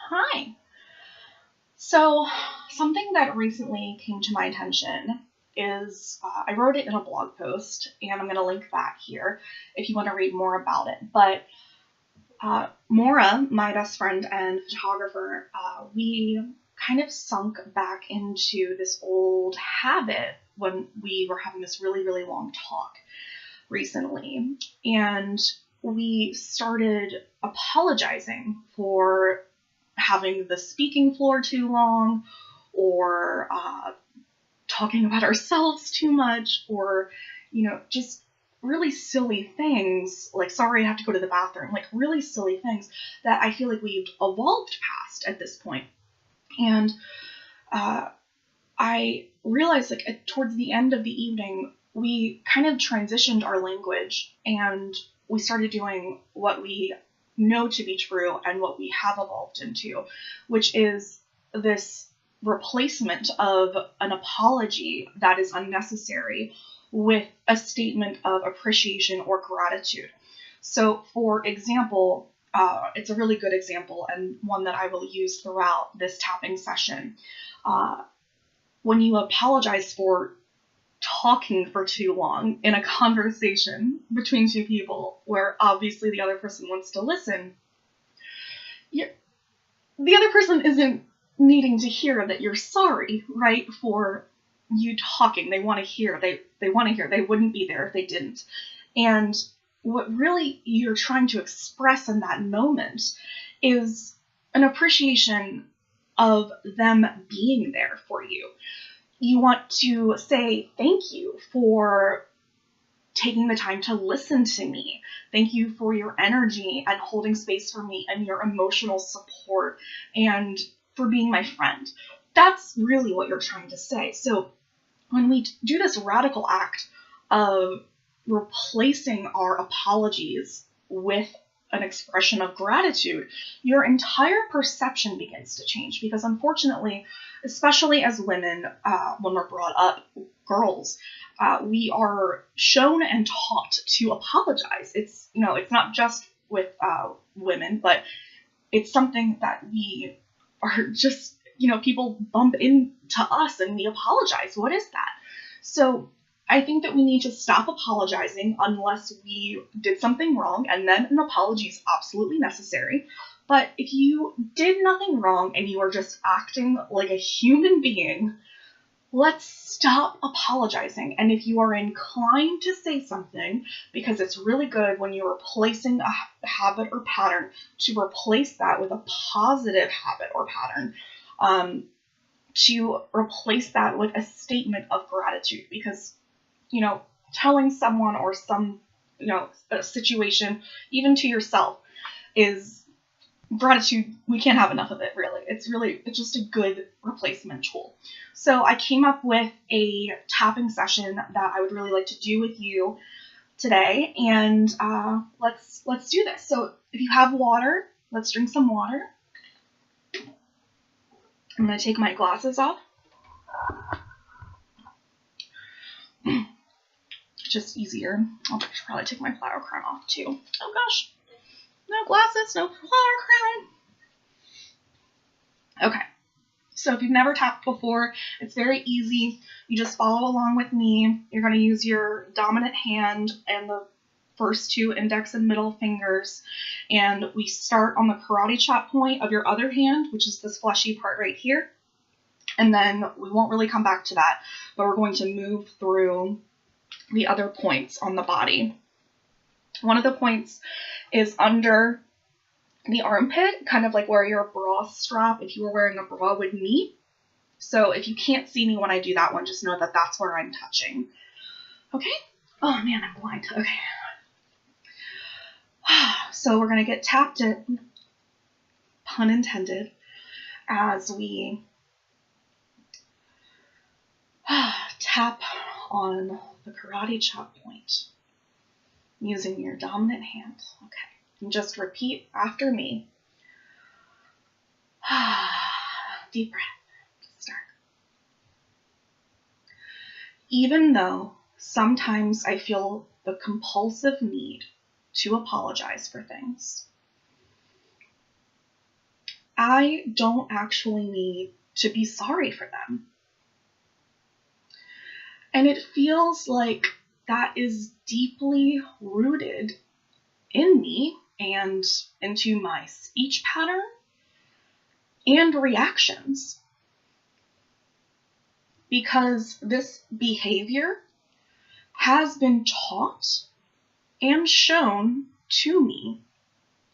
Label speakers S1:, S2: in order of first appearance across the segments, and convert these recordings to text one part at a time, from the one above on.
S1: Hi. So, something that recently came to my attention is I wrote it in a blog post, and I'm going to link that here if you want to read more about it. But Maura, my best friend and photographer, we kind of sunk back into this old habit when we were having this really, really long talk recently. And we started apologizing for having the speaking floor too long, or talking about ourselves too much, or, just really silly things, like, sorry, I have to go to the bathroom, like really silly things that I feel like we've evolved past at this point. And I realized, like, towards the end of the evening, we kind of transitioned our language and we started doing what we know to be true and what we have evolved into, which is this replacement of an apology that is unnecessary with a statement of appreciation or gratitude. So, for example, it's a really good example and one that I will use throughout this tapping session. When you apologize for talking for too long in a conversation between two people where obviously the other person wants to listen, the other person isn't needing to hear that you're sorry, right, for you talking. They want to hear. They want to hear. They wouldn't be there if they didn't. And what really you're trying to express in that moment is an appreciation of them being there for you. You want to say thank you for taking the time to listen to me. Thank you for your energy and holding space for me and your emotional support and for being my friend. That's really what you're trying to say. So when we do this radical act of replacing our apologies with an expression of gratitude, your entire perception begins to change, because unfortunately, especially as women, when we're brought up, girls, we are shown and taught to apologize. It's not just with women, but it's something that we are just, people bump into us and we apologize. What is that? So I think that we need to stop apologizing unless we did something wrong, and then an apology is absolutely necessary. But if you did nothing wrong and you are just acting like a human being, let's stop apologizing. And if you are inclined to say something, because it's really good when you're replacing a habit or pattern, to replace that with a positive habit or pattern, to replace that with a statement of gratitude, because telling someone or some, a situation, even to yourself, is gratitude. We can't have enough of it, really. It's just a good replacement tool. So I came up with a tapping session that I would really like to do with you today, and let's do this. So if you have water, let's drink some water. I'm going to take my glasses off. Just easier. I'll probably take my flower crown off too. Oh gosh. No glasses, no flower crown. Okay. So if you've never tapped before, it's very easy. You just follow along with me. You're going to use your dominant hand and the first two index and middle fingers. And we start on the karate chop point of your other hand, which is this fleshy part right here. And then we won't really come back to that, but we're going to move through the other points on the body. One of the points is under the armpit, kind of like where your bra strap, if you were wearing a bra, would meet. So if you can't see me when I do that one, just know that that's where I'm touching. Okay? Oh man, I'm blind. Okay. So we're going to get tapped in, pun intended, as we tap on the karate chop point using your dominant hand. Okay. And just repeat after me. Deep breath. Start. Even though sometimes I feel the compulsive need to apologize for things, I don't actually need to be sorry for them. And it feels like that is deeply rooted in me and into my speech pattern and reactions. Because this behavior has been taught and shown to me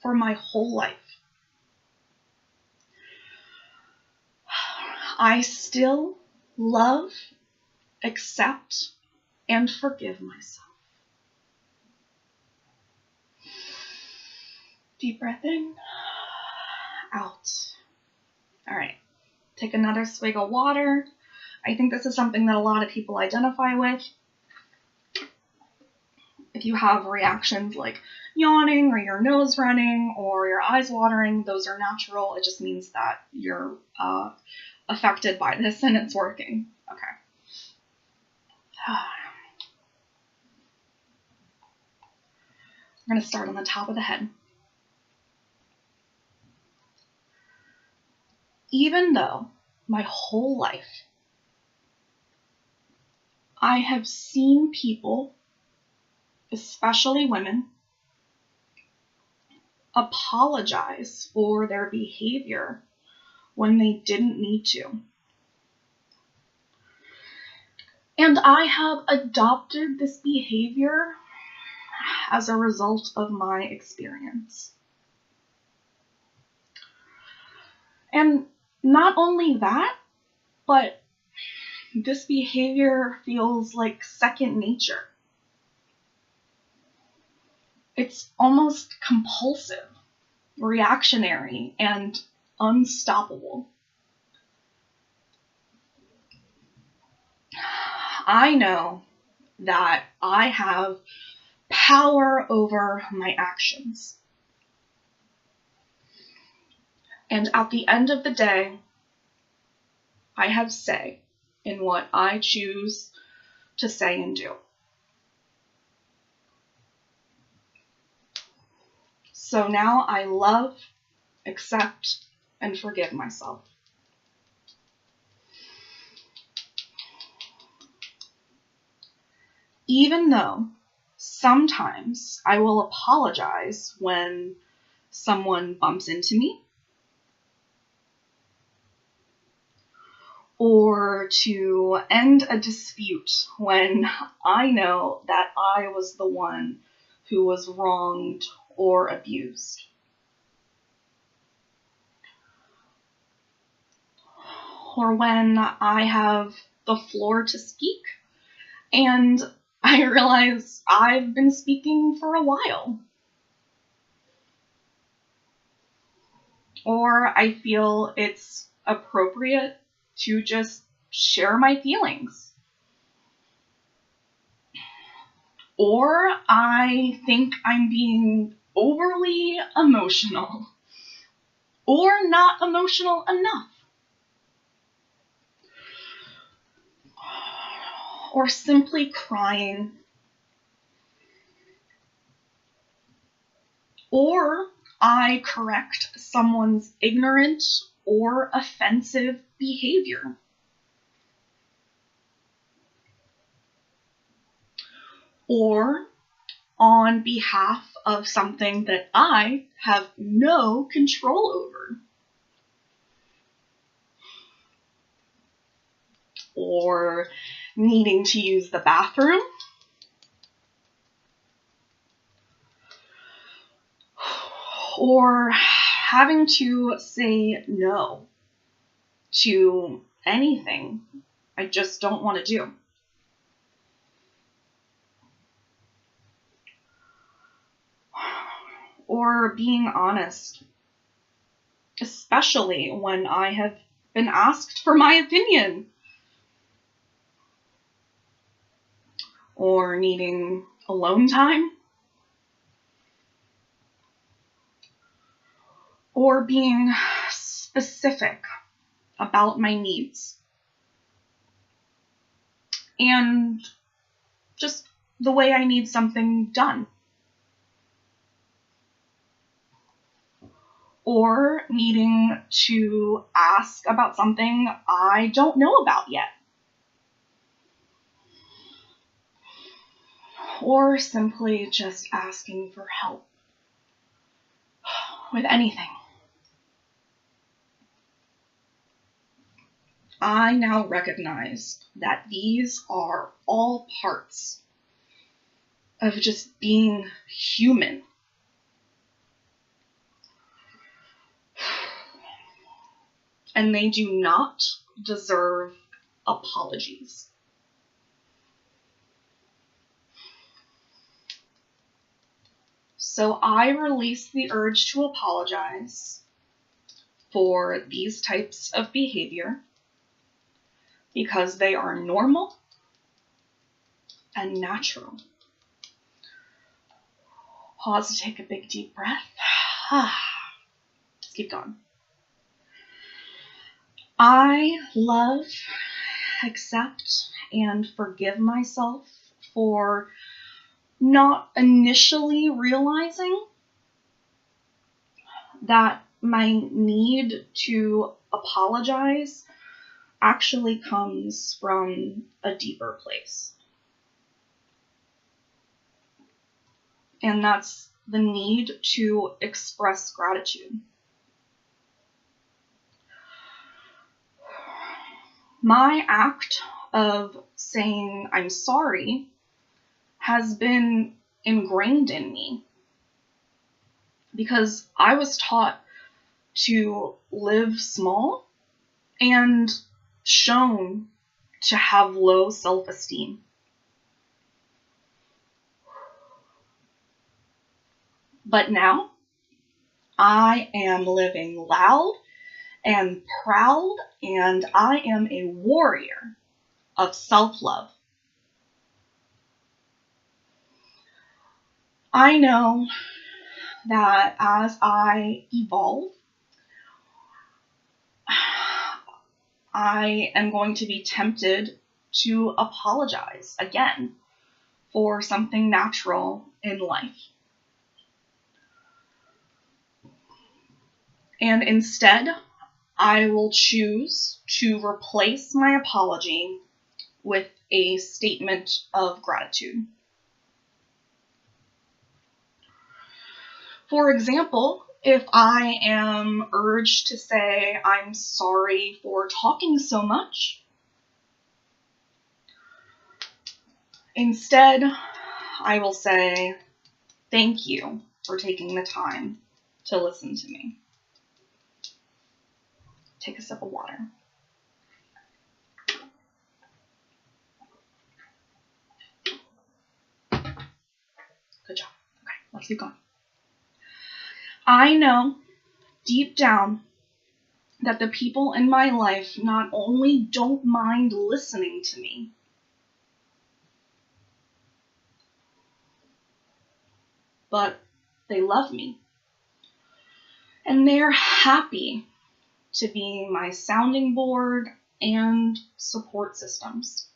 S1: for my whole life. I still love, accept, and forgive myself. Deep breath in, out. All right, take another swig of water. I think this is something that a lot of people identify with. If you have reactions like yawning or your nose running or your eyes watering, those are natural. It just means that you're affected by this and it's working. Okay. We're going to start on the top of the head. Even though my whole life I have seen people, especially women, apologize for their behavior when they didn't need to. And I have adopted this behavior as a result of my experience. And not only that, but this behavior feels like second nature. It's almost compulsive, reactionary, and unstoppable. I know that I have power over my actions. And at the end of the day, I have say in what I choose to say and do. So now I love, accept, and forgive myself. Even though sometimes I will apologize when someone bumps into me, or to end a dispute when I know that I was the one who was wronged or abused. Or when I have the floor to speak and I realize I've been speaking for a while. Or I feel it's appropriate to just share my feelings. Or I think I'm being overly emotional or not emotional enough. Or simply crying. Or I correct someone's ignorant or offensive behavior. Or on behalf of something that I have no control over. Or needing to use the bathroom. Or having to say no to anything I just don't want to do. Or being honest, especially when I have been asked for my opinion. Or needing alone time. Or being specific about my needs. And just the way I need something done. or needing to ask about something I don't know about yet, or simply just asking for help with anything. I now recognize that these are all parts of just being human. And they do not deserve apologies. So I release the urge to apologize for these types of behavior because they are normal and natural. Pause to take a big deep breath. Let's keep going. I love, accept, and forgive myself for not initially realizing that my need to apologize actually comes from a deeper place. And that's the need to express gratitude. My act of saying I'm sorry has been ingrained in me because I was taught to live small and shown to have low self-esteem. But now I am living loud and proud, and I am a warrior of self-love. I know that as I evolve, I am going to be tempted to apologize again for something natural in life. And instead, I will choose to replace my apology with a statement of gratitude. For example, if I am urged to say I'm sorry for talking so much, instead I will say thank you for taking the time to listen to me. Take a sip of water. Good job. Okay, let's keep going. I know deep down that the people in my life not only don't mind listening to me, but they love me. And they're happy to be my sounding board and support systems.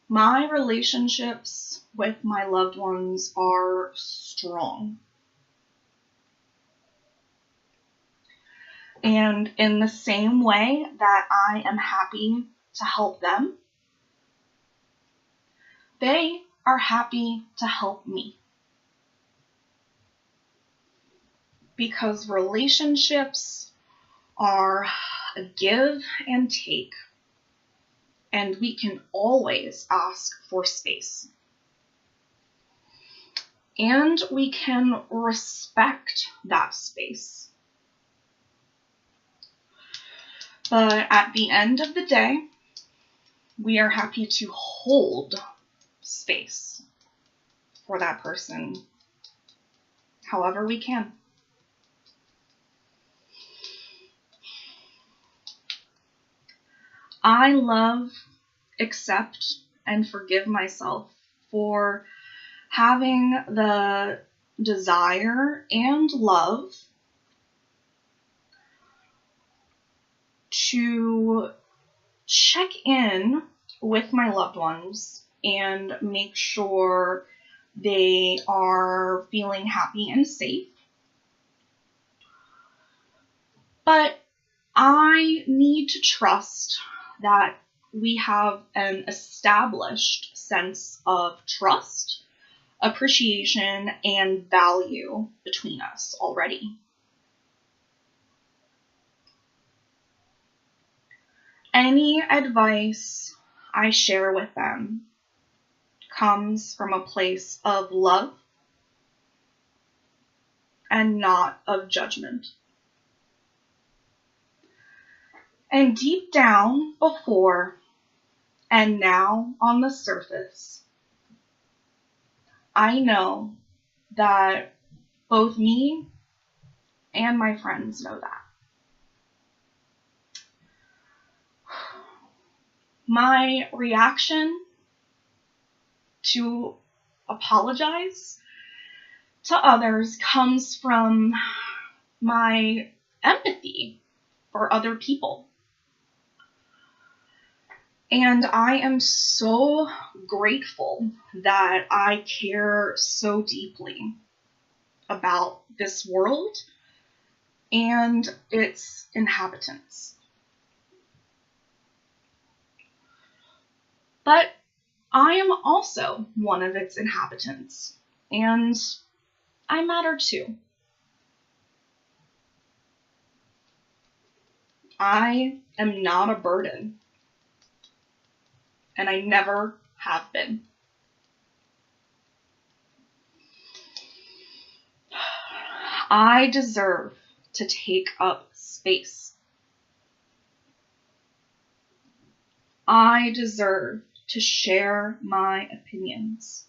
S1: My relationships with my loved ones are strong. And in the same way that I am happy to help them, they are happy to help me. Because relationships are a give and take, and we can always ask for space. And we can respect that space. But at the end of the day, we are happy to hold space for that person however we can. I love, accept, and forgive myself for having the desire and love to check in with my loved ones and make sure they are feeling happy and safe. But I need to trust that we have an established sense of trust, appreciation, and value between us already. Any advice I share with them comes from a place of love and not of judgment. And deep down, before and now on the surface, I know that both me and my friends know that. My reaction to apologize to others comes from my empathy for other people. And I am so grateful that I care so deeply about this world and its inhabitants. But I am also one of its inhabitants, and I matter too. I am not a burden, and I never have been. I deserve to take up space. I deserve to share my opinions.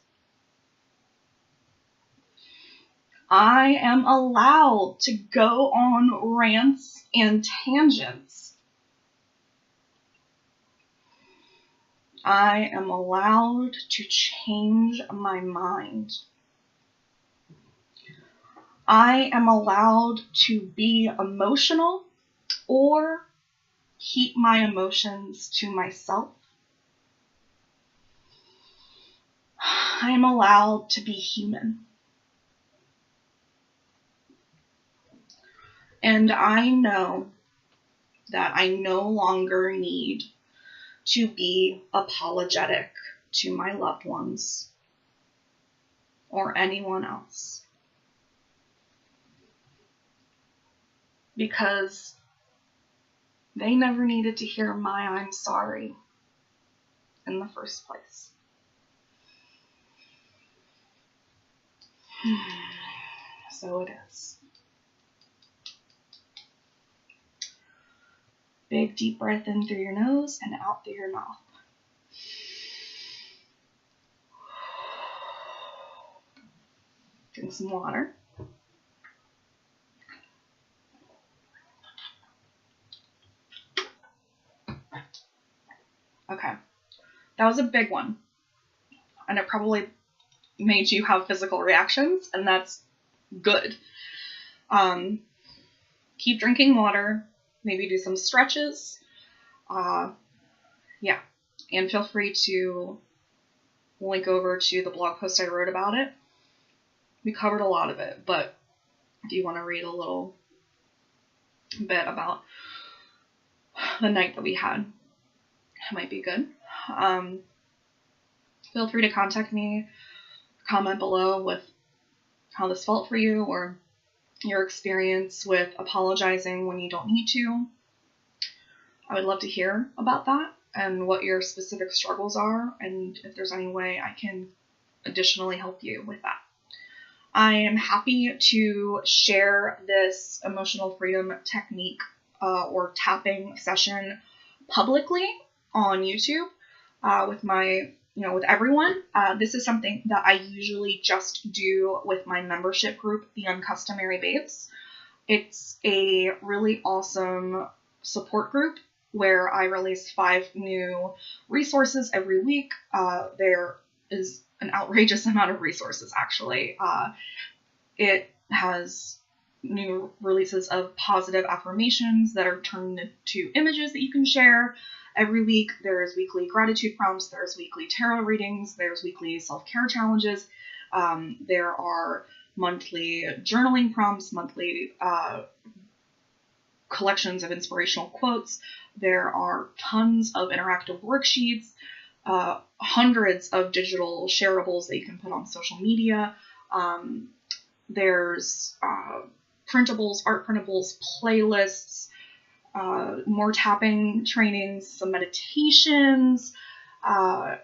S1: I am allowed to go on rants and tangents. I am allowed to change my mind. I am allowed to be emotional or keep my emotions to myself. I am allowed to be human. And I know that I no longer need to be apologetic to my loved ones or anyone else. Because they never needed to hear my I'm sorry in the first place. So it is. Big deep breath in through your nose and out through your mouth. Drink some water. Okay, that was a big one. And it probably made you have physical reactions, and that's good. Keep drinking water. Maybe do some stretches. Yeah. And feel free to link over to the blog post I wrote about it. We covered a lot of it, but if you want to read a little bit about the night that we had, it might be good. Feel free to contact me, comment below with how this felt for you or your experience with apologizing when you don't need to. I would love to hear about that and what your specific struggles are, and if there's any way I can additionally help you with that. I am happy to share this emotional freedom technique or tapping session publicly on YouTube with everyone. This is something that I usually just do with my membership group, the Uncustomary Babes. It's a really awesome support group where I release 5 new resources every week. There is an outrageous amount of resources, actually. It has new releases of positive affirmations that are turned into images that you can share. Every week, there's weekly gratitude prompts, there's weekly tarot readings, there's weekly self-care challenges. There are monthly journaling prompts, monthly collections of inspirational quotes. There are tons of interactive worksheets, hundreds of digital shareables that you can put on social media. There's printables, art printables, playlists, more tapping trainings, some meditations.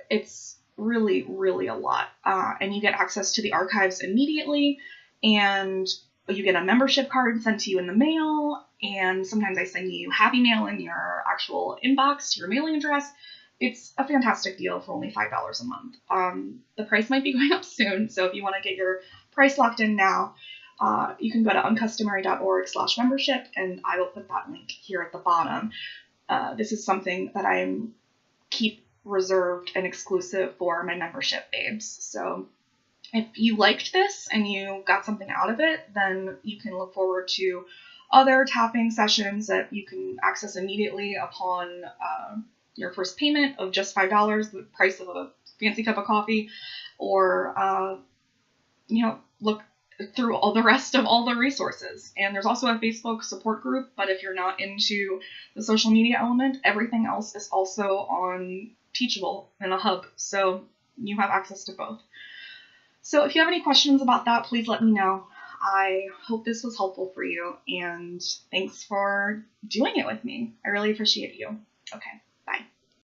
S1: It's really, really a lot. And you get access to the archives immediately, and you get a membership card sent to you in the mail, and sometimes I send you happy mail in your actual inbox to your mailing address. It's a fantastic deal for only $5 a month. The price might be going up soon, so if you want to get your price locked in now, you can go to uncustomary.org/membership, and I will put that link here at the bottom. This is something that I keep reserved and exclusive for my membership babes. So if you liked this and you got something out of it, then you can look forward to other tapping sessions that you can access immediately upon your first payment of just $5, the price of a fancy cup of coffee, or look through all the rest of all the resources. And there's also a Facebook support group, but if you're not into the social media element, everything else is also on Teachable in a hub, so you have access to both. So if you have any questions about that, please let me know. I hope this was helpful for you, and thanks for doing it with me. I really appreciate you. Okay.